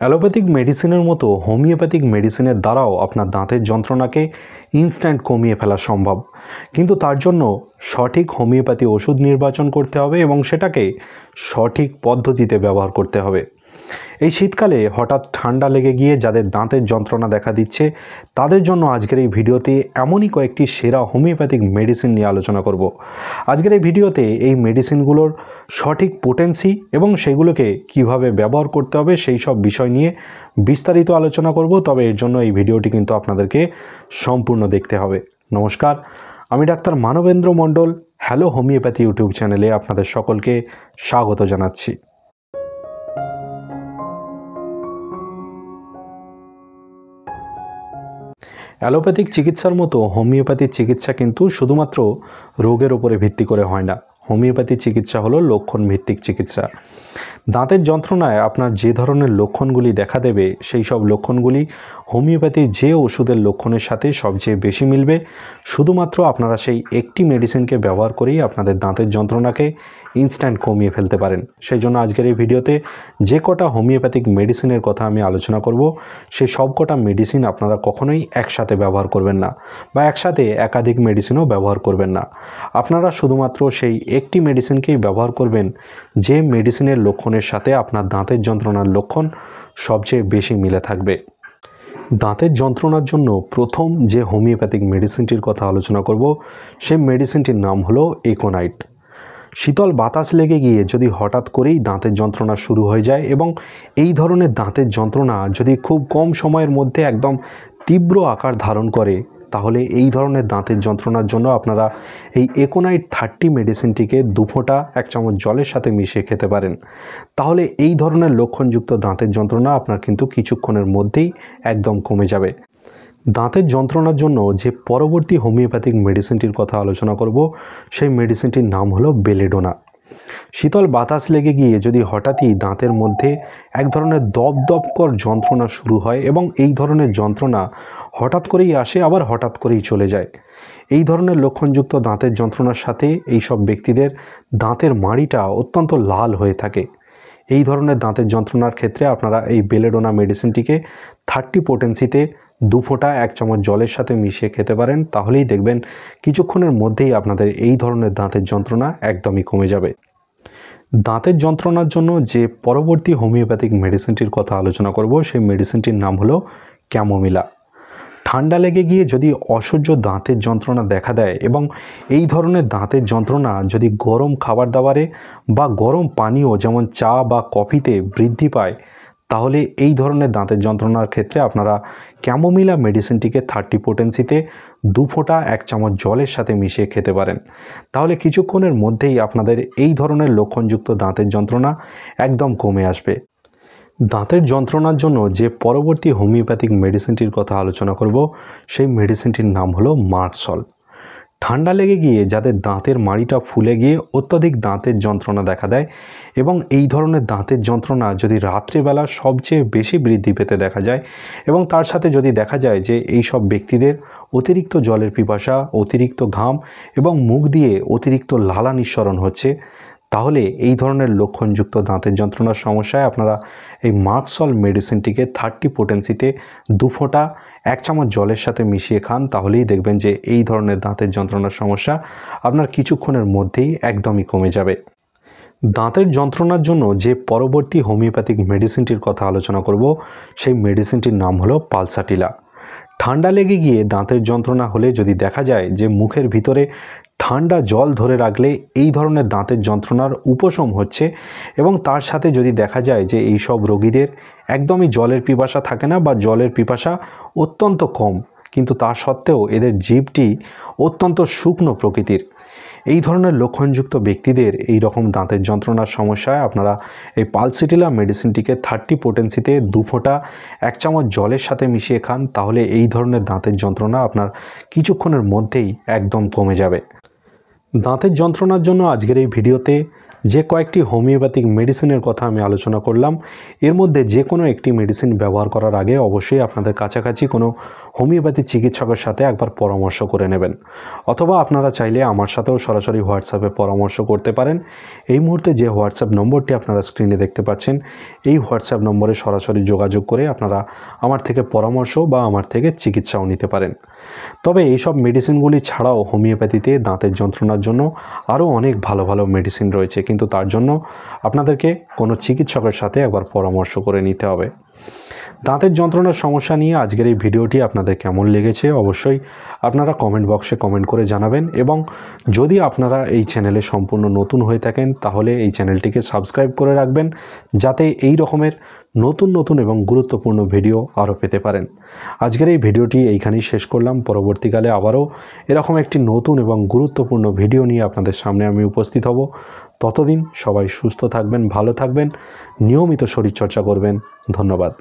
Allopathic মেডিসিনের মতো homeopathic মেডিসিনের দ্বারাও আপনার দাঁতের যন্ত্রণাকে ইনস্ট্যান্ট কমিয়ে ফেলা সম্ভব, কিন্তু তার জন্য সঠিক হোমিওপ্যাথি ওষুধ নির্বাচন করতে হবে এবং সেটাকে সঠিক পদ্ধতিতে ব্যবহার করতে হবে। এই শীতকালে হঠাৎ ঠান্ডা লেগে গিয়ে যাদের দাঁতের যন্ত্রণা দেখা দিচ্ছে তাদের জন্য আজকের এই ভিডিওতে এমনই কয়েকটি সেরা হোমিওপ্যাথিক মেডিসিন নিয়ে আলোচনা করব। আজকের এই ভিডিওতে এই মেডিসিনগুলোর সঠিক পোটেন্সি এবং সেগুলোকে কিভাবে ব্যবহার করতে হবে সেই সব বিষয় নিয়ে বিস্তারিত আলোচনা করব। তবে এর জন্য এই ভিডিওটি কিন্তু আপনাদেরকে সম্পূর্ণ দেখতে হবে। নমস্কার, আমি ডাক্তার মানবেন্দ্র মণ্ডল হ্যালো হোমিওপ্যাথি ইউটিউব চ্যানেলে আপনাদের সকলকে স্বাগত জানাচ্ছি। অ্যালোপ্যাথিক চিকিৎসার মতো হোমিওপ্যাথিক চিকিৎসা কিন্তু শুধুমাত্র রোগের উপরে ভিত্তি করে হয় না। হোমিওপ্যাথি চিকিৎসা হলো লক্ষণ ভিত্তিক চিকিৎসা। দাঁতের যন্ত্রণায় আপনার যে ধরনের লক্ষণগুলি দেখা দেবে সেই সব লক্ষণগুলি হোমিওপ্যাথির যে ওষুধের লক্ষণের সাথে সবচেয়ে বেশি মিলবে, শুধুমাত্র আপনারা সেই একটি মেডিসিনকে ব্যবহার করেই আপনাদের দাঁতের যন্ত্রণাকে ইনস্ট্যান্ট কমিয়ে ফেলতে পারেন। সেই জন্য আজকের এই ভিডিওতে যে কটা হোমিওপ্যাথিক মেডিসিনের কথা আমি আলোচনা করব সেই সব কটা মেডিসিন আপনারা কখনোই একসাথে ব্যবহার করবেন না বা একসাথে একাধিক মেডিসিনও ব্যবহার করবেন না। আপনারা শুধুমাত্র সেই একটি মেডিসিনকেই ব্যবহার করবেন যে মেডিসিনের লক্ষণের সাথে আপনার দাঁতের যন্ত্রণার লক্ষণ সবচেয়ে বেশি মিলে থাকবে। দাঁতের যন্ত্রণার জন্য প্রথম যে হোমিওপ্যাথিক মেডিসিনটির কথা আলোচনা করব সেই মেডিসিনটির নাম হলো একোনাইট। শীতল বাতাস লেগে গিয়ে যদি হঠাৎ করেই দাঁতের যন্ত্রণা শুরু হয়ে যায় এবং এই ধরনের দাঁতের যন্ত্রণা যদি খুব কম সময়ের মধ্যে একদম তীব্র আকার ধারণ করে, তাহলে এই ধরনের দাঁতের যন্ত্রণার জন্য আপনারা এই একোনাইট 30 মেডিসিনটিকে 2 ফোঁটা 1 চামচ জলের সাথে মিশিয়ে খেতে পারেন। তাহলে এই ধরনের লক্ষণযুক্ত দাঁতের যন্ত্রণা আপনার কিন্তু কিছুক্ষণের মধ্যেই একদম কমে যাবে। দাঁতের যন্ত্রণার জন্য যে পরবর্তী হোমিওপ্যাথিক মেডিসিনটির কথা আলোচনা করব সেই মেডিসিনটির নাম হলো বেলেডোনা। শীতল বাতাস লেগে গিয়ে যদি হঠাৎই দাঁতের মধ্যে এক ধরনের দপদপকর যন্ত্রণা শুরু হয় এবং এই ধরনের যন্ত্রণা হঠাৎ করেই আসে আবার হঠাৎ করেই চলে যায়, এই ধরনের লক্ষণযুক্ত দাঁতের যন্ত্রণার সাথে এই সব ব্যক্তিদের দাঁতের মাড়িটা অত্যন্ত লাল হয়ে থাকে। এই ধরনের দাঁতের যন্ত্রণার ক্ষেত্রে আপনারা এই বেলেডোনা মেডিসিনটিকে 30 পোটেন্সিতে 2 ফোঁটা 1 চামচ জলের সাথে মিশিয়ে খেতে পারেন। তাহলেই দেখবেন কিছুক্ষণের মধ্যেই আপনাদের এই ধরনের দাঁতের যন্ত্রণা একদমই কমে যাবে। দাঁতের যন্ত্রণার জন্য যে পরবর্তী হোমিওপ্যাথিক মেডিসিনটির কথা আলোচনা করব সেই মেডিসিনটির নাম হলো ক্যামোমিলা। ঠান্ডা লেগে গিয়ে যদি অসহ্য দাঁতের যন্ত্রণা দেখা দেয় এবং এই ধরনের দাঁতের যন্ত্রণা যদি গরম খাবার দাবারে বা গরম পানীয় যেমন চা বা কফিতে বৃদ্ধি পায়, তাহলে এই ধরনের দাঁতের যন্ত্রণার ক্ষেত্রে আপনারা ক্যামোমিলা মেডিসিনটিকে 30 পোটেন্সিতে 2 ফোঁটা 1 চামচ জলের সাথে মিশিয়ে খেতে পারেন। তাহলে কিছুক্ষণের মধ্যেই আপনাদের এই ধরনের লক্ষণযুক্ত দাঁতের যন্ত্রণা একদম কমে আসবে। দাঁতের যন্ত্রণার জন্য যে পরবর্তী হোমিওপ্যাথিক মেডিসিনটির কথা আলোচনা করব সেই মেডিসিনটির নাম হলো মার্সল। ঠান্ডা লেগে গিয়ে যাদের দাঁতের মাড়িটা ফুলে গিয়ে অত্যধিক দাঁতের যন্ত্রণা দেখা দেয় এবং এই ধরনের দাঁতের যন্ত্রণা যদি রাত্রিবেলা সবচেয়ে বেশি বৃদ্ধি পেতে দেখা যায় এবং তার সাথে যদি দেখা যায় যে এই সব ব্যক্তিদের অতিরিক্ত জলের পিপাসা, অতিরিক্ত ঘাম এবং মুখ দিয়ে অতিরিক্ত লালা নিঃসরণ হচ্ছে, তাহলে এই ধরনের লক্ষণযুক্ত দাঁতের যন্ত্রণার সমস্যায় আপনারা এই মার্সল মেডিসিনটিকে 30 পোটেন্সিতে 2 ফোঁটা 1 চামচ জলের সাথে মিশিয়ে খান। তাহলেই দেখবেন যে এই ধরনের দাঁতের যন্ত্রণার সমস্যা আপনার কিছুক্ষণের মধ্যেই একদমই কমে যাবে। দাঁতের যন্ত্রণার জন্য যে পরবর্তী হোমিওপ্যাথিক মেডিসিনটির কথা আলোচনা করব সেই মেডিসিনটির নাম হলো পালসাটিলা। ঠান্ডা লেগে গিয়ে দাঁতের যন্ত্রণা হলে যদি দেখা যায় যে মুখের ভিতরে ঠান্ডা জল ধরে রাখলে এই ধরনের দাঁতের যন্ত্রণার উপশম হচ্ছে এবং তার সাথে যদি দেখা যায় যে এই সব রোগীদের একদমই জলের পিপাসা থাকে না বা জলের পিপাসা অত্যন্ত কম, কিন্তু তা সত্ত্বেও এদের জিভটি অত্যন্ত শুকনো প্রকৃতির, এই ধরনের লক্ষণযুক্ত ব্যক্তিদের এই রকম দাঁতের যন্ত্রণার সমস্যায় আপনারা এই পালসাটিলা মেডিসিনটিকে 30 পোটেন্সিতে 2 ফোঁটা 1 চামচ জলের সাথে মিশিয়ে খান। তাহলে এই ধরনের দাঁতের যন্ত্রণা আপনার কিছুক্ষণের মধ্যেই একদম কমে যাবে। দাঁতের যন্ত্রণার জন্য আজকের এই ভিডিওতে যে কয়েকটি হোমিওপ্যাথিক মেডিসিনের কথা আমি আলোচনা করলাম, এর মধ্যে যে কোনো একটি মেডিসিন ব্যবহার করার আগে অবশ্যই আপনাদের কাছাকাছি কোনো হোমিওপ্যাথি চিকিৎসকের সাথে একবার পরামর্শ করে নেবেন। অথবা আপনারা চাইলে আমার সাথেও সরাসরি হোয়াটসঅ্যাপে পরামর্শ করতে পারেন। এই মুহূর্তে যে হোয়াটসঅ্যাপ নম্বরটি আপনারা স্ক্রিনে দেখতে পাচ্ছেন, এই হোয়াটসঅ্যাপ নম্বরে সরাসরি যোগাযোগ করে আপনারা আমার থেকে পরামর্শ বা আমার থেকে চিকিৎসাও নিতে পারেন। তবে এইসব মেডিসিনগুলি ছাড়াও হোমিওপ্যাথিতে দাঁতের যন্ত্রণার জন্য আরও অনেক ভালো ভালো মেডিসিন রয়েছে, কিন্তু তার জন্য আপনাদেরকে কোনো চিকিৎসকের সাথে একবার পরামর্শ করে নিতে হবে। দাঁতের যন্ত্রণার সমস্যা নিয়ে আজকের এই ভিডিওটি আপনাদের কেমন লেগেছে অবশ্যই আপনারা কমেন্ট বক্সে কমেন্ট করে জানাবেন, এবং যদি আপনারা এই চ্যানেলে সম্পূর্ণ নতুন হয়ে থাকেন তাহলে এই চ্যানেলটিকে সাবস্ক্রাইব করে রাখবেন, যাতে এই রকমের নতুন নতুন এবং গুরুত্বপূর্ণ ভিডিও আরও পেতে পারেন। আজকের এই ভিডিওটি এইখানেই শেষ করলাম। পরবর্তীকালে আবারও এরকম একটি নতুন এবং গুরুত্বপূর্ণ ভিডিও নিয়ে আপনাদের সামনে আমি উপস্থিত হব। ততদিন সবাই সুস্থ থাকবেন, ভালো থাকবেন, নিয়মিত শরীরচর্চা করবেন। ধন্যবাদ।